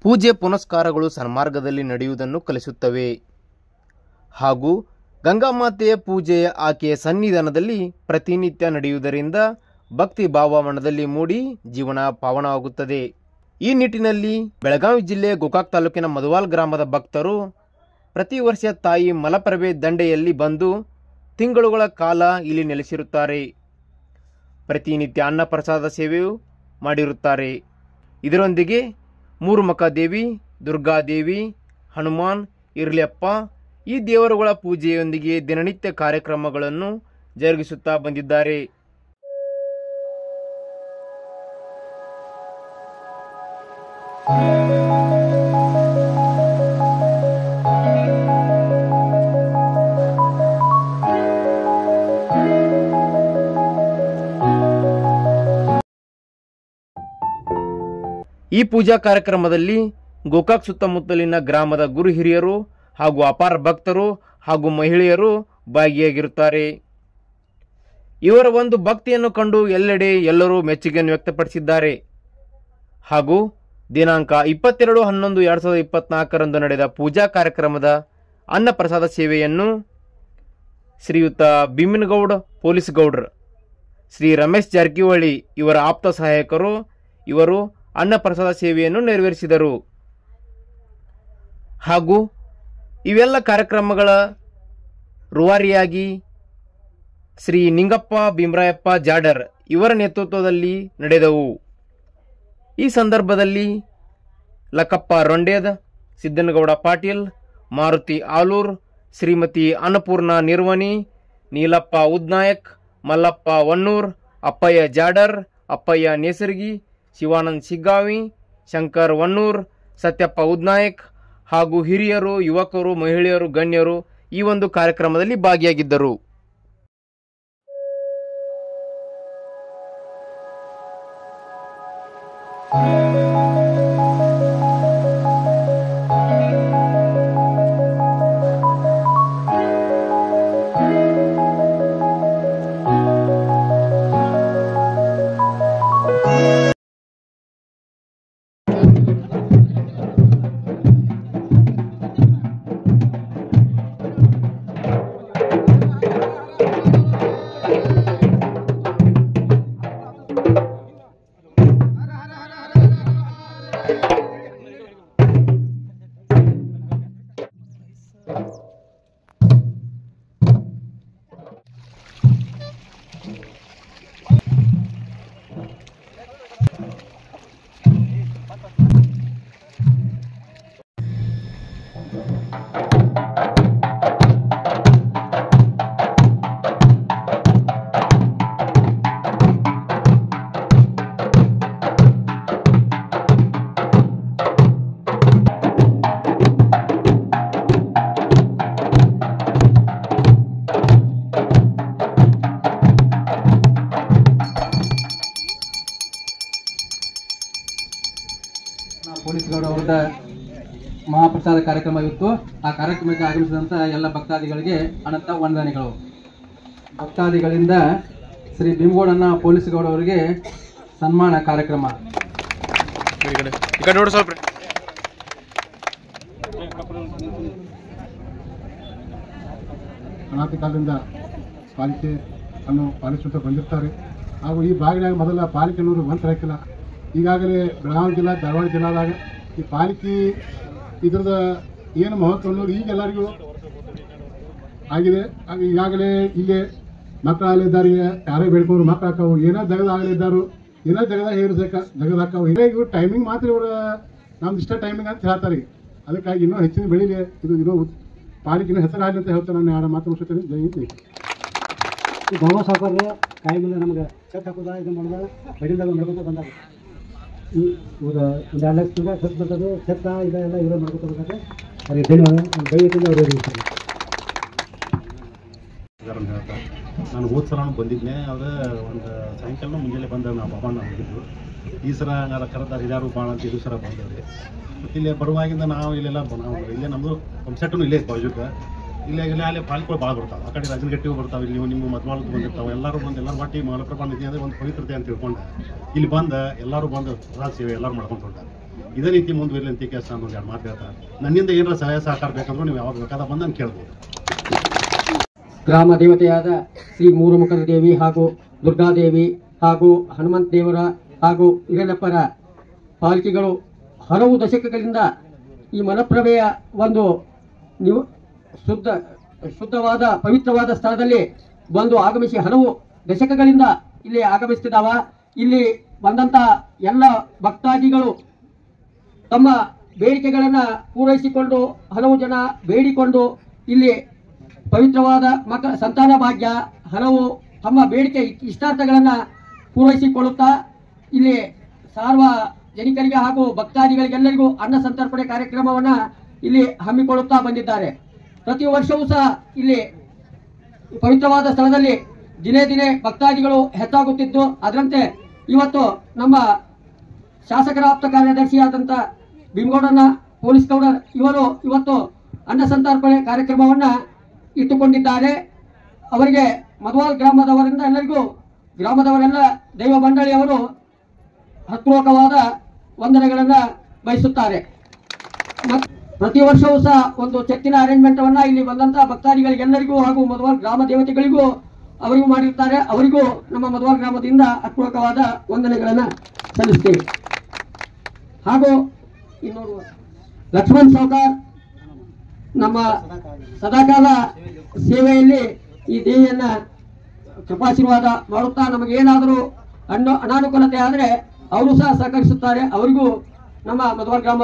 ಪೂಜೆ ಪುನಸ್ಕಾರಗಳು ಸನ್ಮಾರ್ಗದಲ್ಲಿ ನಡೆಯುವುದನ್ನು ಕಲಿಸುತ್ತವೆ ಹಾಗೂ ಗಂಗಾಮಾತೆಯ ಪೂಜೆಯ ಆಕೆಯ ಸನ್ನಿಧಾನದಲ್ಲಿ ಪ್ರತಿನಿತ್ಯ ನಡೆಯುವುದರಿಂದ ಭಕ್ತಿ ಭಾವ ಮನದಲ್ಲಿ ಮೂಡಿ ಜೀವನ ಪಾವನವಾಗುತ್ತದೆ. ಈ ನಿಟ್ಟಿನಲ್ಲಿ ಬೆಳಗಾವಿ ಜಿಲ್ಲೆಯ ಗೋಕಾಕ್ ತಾಲೂಕಿನ ಮಧುವಾಲ್ ಗ್ರಾಮದ ಭಕ್ತರು ಪ್ರತಿ ವರ್ಷ ತಾಯಿ ಮಲಪ್ರಭೆ ದಂಡೆಯಲ್ಲಿ ಬಂದು ತಿಂಗಳುಗಳ ಕಾಲ ಇಲ್ಲಿ ನೆಲೆಸಿರುತ್ತಾರೆ. ಪ್ರತಿನಿತ್ಯ ಅನ್ನ ಪ್ರಸಾದ ಸೇವೆಯೂ ಮಾಡಿರುತ್ತಾರೆ. ಇದರೊಂದಿಗೆ ಮೂರುಮುಖ ದೇವಿ, ದುರ್ಗಾದೇವಿ, ಹನುಮಾನ್, ಇರ್ಲೆಪ್ಪ ಈ ದೇವರುಗಳ ಪೂಜೆಯೊಂದಿಗೆ ದಿನನಿತ್ಯ ಕಾರ್ಯಕ್ರಮಗಳನ್ನು ಜರುಗಿಸುತ್ತಾ ಬಂದಿದ್ದಾರೆ. ಈ ಪೂಜಾ ಕಾರ್ಯಕ್ರಮದಲ್ಲಿ ಗೋಕಾಕ್ ಸುತ್ತಮುತ್ತಲಿನ ಗ್ರಾಮದ ಗುರು ಹಿರಿಯರು ಹಾಗೂ ಅಪಾರ ಭಕ್ತರು ಹಾಗೂ ಮಹಿಳೆಯರು ಭಾಗಿಯಾಗಿರುತ್ತಾರೆ. ಇವರ ಒಂದು ಭಕ್ತಿಯನ್ನು ಕಂಡು ಎಲ್ಲೆಡೆ ಎಲ್ಲರೂ ಮೆಚ್ಚುಗೆಯನ್ನು ವ್ಯಕ್ತಪಡಿಸಿದ್ದಾರೆ. ಹಾಗೂ ದಿನಾಂಕ 22/11/2024 ನಡೆದ ಪೂಜಾ ಕಾರ್ಯಕ್ರಮದ ಅನ್ನ ಪ್ರಸಾದ ಸೇವೆಯನ್ನು ಶ್ರೀಯುತ ಭೀಮನಗೌಡ ಪೊಲೀಸ್ ಗೌಡ್ರ, ಶ್ರೀ ರಮೇಶ್ ಜಾರಕಿಹೊಳಿ ಇವರ ಆಪ್ತ ಸಹಾಯಕರು ಇವರು ಅನ್ನ ಪ್ರಸಾದ ಸೇವೆಯನ್ನು ನೆರವೇರಿಸಿದರು. ಹಾಗೂ ಇವೆಲ್ಲ ಕಾರ್ಯಕ್ರಮಗಳ ರೂವಾರಿಯಾಗಿ ಶ್ರೀ ನಿಂಗಪ್ಪ ಭೀಮರಾಯಪ್ಪ ಜಾಡರ್ ಇವರ ನೇತೃತ್ವದಲ್ಲಿ ನಡೆದವು. ಈ ಸಂದರ್ಭದಲ್ಲಿ ಲಕ್ಕಪ್ಪ ರೊಂಡೇದ್, ಸಿದ್ದನಗೌಡ ಪಾಟೀಲ್, ಮಾರುತಿ ಆಲೂರ್, ಶ್ರೀಮತಿ ಅನ್ನಪೂರ್ಣ ನಿರ್ವನಿ, ನೀಲಪ್ಪ ಉದ್ನಾಯಕ್, ಮಲ್ಲಪ್ಪ ವನ್ನೂರ್, ಅಪ್ಪಯ್ಯ ಜಾಡರ್, ಅಪ್ಪಯ್ಯ ನೇಸರ್ಗಿ, ಶಿವಾನಂದ್ ಸಿಗ್ಗಾವಿ, ಶಂಕರ್ ವನ್ನೂರ್, ಸತ್ಯಪ್ಪ ಉದ್ನಾಯಕ್ ಹಾಗೂ ಹಿರಿಯರು, ಯುವಕರು, ಮಹಿಳೆಯರು, ಗಣ್ಯರು ಈ ಒಂದು ಕಾರ್ಯಕ್ರಮದಲ್ಲಿ ಭಾಗಿಯಾಗಿದ್ದರು. ಪೊಲೀಸ್ ಗೌಡ ಅವರ ಮಹಾಪ್ರಸಾದ ಕಾರ್ಯಕ್ರಮ ಇತ್ತು. ಆ ಕಾರ್ಯಕ್ರಮಕ್ಕೆ ಆಗಮಿಸಿದಂಥ ಎಲ್ಲ ಭಕ್ತಾದಿಗಳಿಗೆ ಅನಂತ ವಂದನೆಗಳು. ಭಕ್ತಾದಿಗಳಿಂದ ಶ್ರೀ ಭೀಮಗೌಡನ ಪೊಲೀಸ್ ಗೌಡ ಅವರಿಗೆ ಸನ್ಮಾನ ಕಾರ್ಯಕ್ರಮ. ಅನಾದಿ ಕಾಲದಿಂದ ಪಾಲಿಕೆ ಅನ್ನು ಪಾಲಿಸುತ್ತಾ ಬಂದಿರ್ತಾರೆ. ಹಾಗೂ ಈ ಬಾಗಿಲಾಗ ಮೊದಲ ಪಾಲಿಕೆ ಅನ್ನೋರು ಮಂತ್ರ ಹಾಕಿಲ್ಲ. ಈಗಾಗಲೇ ಬೆಳಗಾವಿ ಜಿಲ್ಲಾ, ಧಾರವಾಡ ಜಿಲ್ಲಾದಾಗ ಈ ಪಾಲಿಕೆ ಇದ್ರದ ಏನು ಮಹತ್ವ ಅನ್ನೋದು ಈಗ ಎಲ್ಲರಿಗೂ ಆಗಿದೆ. ಈಗಾಗಲೇ ಇಲ್ಲೇ ಮಕ್ಕಳಾಗಲಿದ್ದಾರೆ, ಯಾರೇ ಬೆಳ್ಕೊಂಡು ಮಕ್ಕಳು ಹಾಕವು, ಏನೋ ಜಗದಾಗಲಿದ್ದಾರು, ಏನೋ ಜಗದಾಗ ಜಗದ ಹಾಕವು. ಇವು ಟೈಮಿಂಗ್ ಮಾತ್ರ ಇವರು ನಮ್ದು ಇಷ್ಟ ಟೈಮಿಂಗ್ ಅಂತ ಹೇಳ್ತಾರೆ. ಅದಕ್ಕಾಗಿ ಇನ್ನೂ ಹೆಚ್ಚಿನ ಬೆಳೀಲಿ, ಇದು ಇನ್ನೂ ಪಾಲಿಕೆನ ಹೆಸರಾಗಲಿ ಅಂತ ಹೇಳ್ತಾರೆ. ನಾನು ಎರಡು ಮಾತು ಮುಗಿಸುತ್ತೇನೆ. ಜಯಂತಿ ಈ ಗೌರವ ಸಾವುಕಾರರು ಕಾಯಿ ಮೇಲೆ ನಮಗೆ ಚೆಕ್ ಹಾಕೋದ ಇದು ಮಾಡಿದಾಗ ಬಡಿದಾಗ ಮಾಡ್ಕೊತ ಬಂದಾಗ ಈ ಒಂದು 2 ಲಕ್ಷ ರೂಪಾಯಿ ಖರ್ಚು ಬರ್ತದೆ. ಚೆಕ್ಕ ಇದೆಲ್ಲ ಇವರೇ ಮಾಡ್ಕೊತ ಬಂದಾಗ ಅವ್ರಿಗೆ ಧನ್ಯವಾದ. ದಯವಿಟ್ಟು ಅವ್ರು ಹೇಳ್ತಾರೆ. ನಾನು ಹೋದ ಸಲ ಬಂದಿದ್ದೆ. ಆದರೆ ಒಂದು ಸಾಯಂಕಾಲ ಮುಂಜಾನೆ ಬಂದಾಗ ನಾವು ಬಾಬಣ್ಣ ಹೋಗಿದ್ದು. ಈ ಸಲ ಕರೆದಾರ ಹಿರಿಯರು ಭಾಳ ಅಂತ ಇದು ಸಲ ಬಂದವ್ರಿ. ಮತ್ತು ಇಲ್ಲೇ ಬರುವಾಗಿಂದ ನಾವು ಇಲ್ಲೆಲ್ಲ ನಾವು ಇಲ್ಲೇ ನಮ್ಮದು ಒಂದು ಸೆಟ್ಟೂ ಇಲ್ಲೇ ಬಾಜುಗೆ ಇಲ್ಲೇ ಅಲ್ಲೇ ಪಾಲಿಕೆಗಳು ಭಾಳ ಬರ್ತಾವೆ. ಆ ಕಡೆ ರಾಜನಗಟ್ಟಿಗೂ ಬರ್ತಾವೆ. ಇಲ್ಲಿ ನಿಮ್ಮ ಮದ್ಮಾಳಕ್ಕೆ ಬಂದಿರ್ತಾವೆ. ಎಲ್ಲರೂ ಬಂದು ಎಲ್ಲರೂ ಒಟ್ಟಿ ಮಲಪ್ರಭಾ ನದಿ ಅಂದರೆ ಒಂದು ಪವಿತ್ರತೆ ಅಂತ ತಿಳ್ಕೊಂಡು ಇಲ್ಲಿ ಬಂದು ಎಲ್ಲರೂ ಬಂದು ಪ್ರಸಾದ ಸೇವೆ ಎಲ್ಲರೂ ಮಾಡ್ಕೊಂಡು ಹೊಂಟಾರೆ. ಇದೇ ರೀತಿ ಮುಂದುವರಿಲಿ ಅಂತ ಕೆಲಸ ಮಾತಾಡ್ತಾರೆ. ನನ್ನಿಂದ ಏನಾರ ಸಹಾಯ ಸಹಕಾರ ಬೇಕಂದ್ರೂ ನೀವು ಯಾವಾಗ ಬೇಕಾದ ಬಂದು ನಾನು ಕೇಳ್ಬೋದು. ಗ್ರಾಮ ದೇವತೆಯಾದ ಶ್ರೀ ಮೂರುಮುಖದ ದೇವಿ ಹಾಗೂ ದುರ್ಗಾದೇವಿ ಹಾಗೂ ಹನುಮಂತ ದೇವರ ಹಾಗೂ ಹಿರಣ್ಣಪ್ಪರ ಪಾಲಿಕೆಗಳು ಹಲವು ದಶಕಗಳಿಂದ ಈ ಮಲಪ್ರಭೆಯ ಒಂದು ಶುದ್ಧವಾದ ಪವಿತ್ರವಾದ ಸ್ಥಳದಲ್ಲಿ ಬಂದು ಆಗಮಿಸಿ ಹಲವು ದಶಕಗಳಿಂದ ಇಲ್ಲಿ ಆಗಮಿಸುತ್ತಿದ್ದಾವ. ಇಲ್ಲಿ ಬಂದಂಥ ಎಲ್ಲ ಭಕ್ತಾದಿಗಳು ತಮ್ಮ ಬೇಡಿಕೆಗಳನ್ನು ಪೂರೈಸಿಕೊಂಡು ಹಲವು ಜನ ಬೇಡಿಕೊಂಡು ಇಲ್ಲಿ ಪವಿತ್ರವಾದ ಮಕ್ಕಳ ಸಂತಾನ ಭಾಗ್ಯ ಹಲವು ತಮ್ಮ ಬೇಡಿಕೆ ಇಷ್ಟಾರ್ಥಗಳನ್ನು ಪೂರೈಸಿಕೊಳ್ಳುತ್ತಾ ಇಲ್ಲಿ ಸಾರ್ವಜನಿಕರಿಗೆ ಹಾಗೂ ಭಕ್ತಾದಿಗಳಿಗೆಲ್ಲರಿಗೂ ಅನ್ನ ಸಂತರ್ಪಣೆ ಕಾರ್ಯಕ್ರಮವನ್ನು ಇಲ್ಲಿ ಹಮ್ಮಿಕೊಳ್ಳುತ್ತಾ ಬಂದಿದ್ದಾರೆ. ಪ್ರತಿ ವರ್ಷವೂ ಸಹ ಇಲ್ಲಿ ಪವಿತ್ರವಾದ ಸ್ಥಳದಲ್ಲಿ ದಿನೇ ದಿನೇ ಭಕ್ತಾದಿಗಳು ಹೆಚ್ಚಾಗುತ್ತಿದ್ದು ಅದರಂತೆ ಇವತ್ತು ನಮ್ಮ ಶಾಸಕರ ಆಪ್ತ ಕಾರ್ಯದರ್ಶಿಯಾದಂಥ ಭೀಮಗೌಡನ ಪೊಲೀಸ್ ಗೌಡರ್ ಇವರು ಇವತ್ತು ಅನ್ನ ಸಂತರ್ಪಣೆ ಕಾರ್ಯಕ್ರಮವನ್ನು ಇಟ್ಟುಕೊಂಡಿದ್ದಾರೆ. ಅವರಿಗೆ ಮಧವಾಲ್ ಗ್ರಾಮದವರಿಂದ ಎಲ್ಲರಿಗೂ ಗ್ರಾಮದವರೆಲ್ಲ ದೈವ ಮಂಡಳಿಯವರು ಹೃತ್ಪೂರ್ವಕವಾದ ವಂದನೆಗಳನ್ನು ಬಯಸುತ್ತಾರೆ. ಪ್ರತಿ ವರ್ಷವೂ ಸಹ ಒಂದು ಚೆಕ್ಕಿನ ಅರೇಂಜ್ಮೆಂಟನ್ನು ಇಲ್ಲಿ ಬಂದಂಥ ಭಕ್ತಾದಿಗಳಿಗೆಲ್ಲರಿಗೂ ಹಾಗೂ ಮಧವಾಲ್ ಗ್ರಾಮ ದೇವತೆಗಳಿಗೂ ಅವರಿಗೂ ಮಾಡಿರ್ತಾರೆ. ಅವರಿಗೂ ನಮ್ಮ ಮಧವಾಲ್ ಗ್ರಾಮದಿಂದ ಹೃತ್ಪೂರ್ವಕವಾದ ವಂದನೆಗಳನ್ನು ಸಲ್ಲಿಸ್ತೇವೆ. ಹಾಗೂ ಇನ್ನೋರ್ವ ಲಕ್ಷ್ಮಣ್ ಸಾವ್ಕಾರ್ ನಮ್ಮ ಸದಾಕಾಲ ಸೇವೆಯಲ್ಲಿ ಈ ದೇವಿಯನ್ನ ಕೃಪಾಶೀರ್ವಾದ ಮಾಡುತ್ತಾ ನಮಗೇನಾದರೂ ಅನಾನುಕೂಲತೆ ಆದರೆ ಅವರು ಸಹ ಸಹಕರಿಸುತ್ತಾರೆ. ಅವರಿಗೂ ನಮ್ಮ ಮಧವಾಲ್ ಗ್ರಾಮ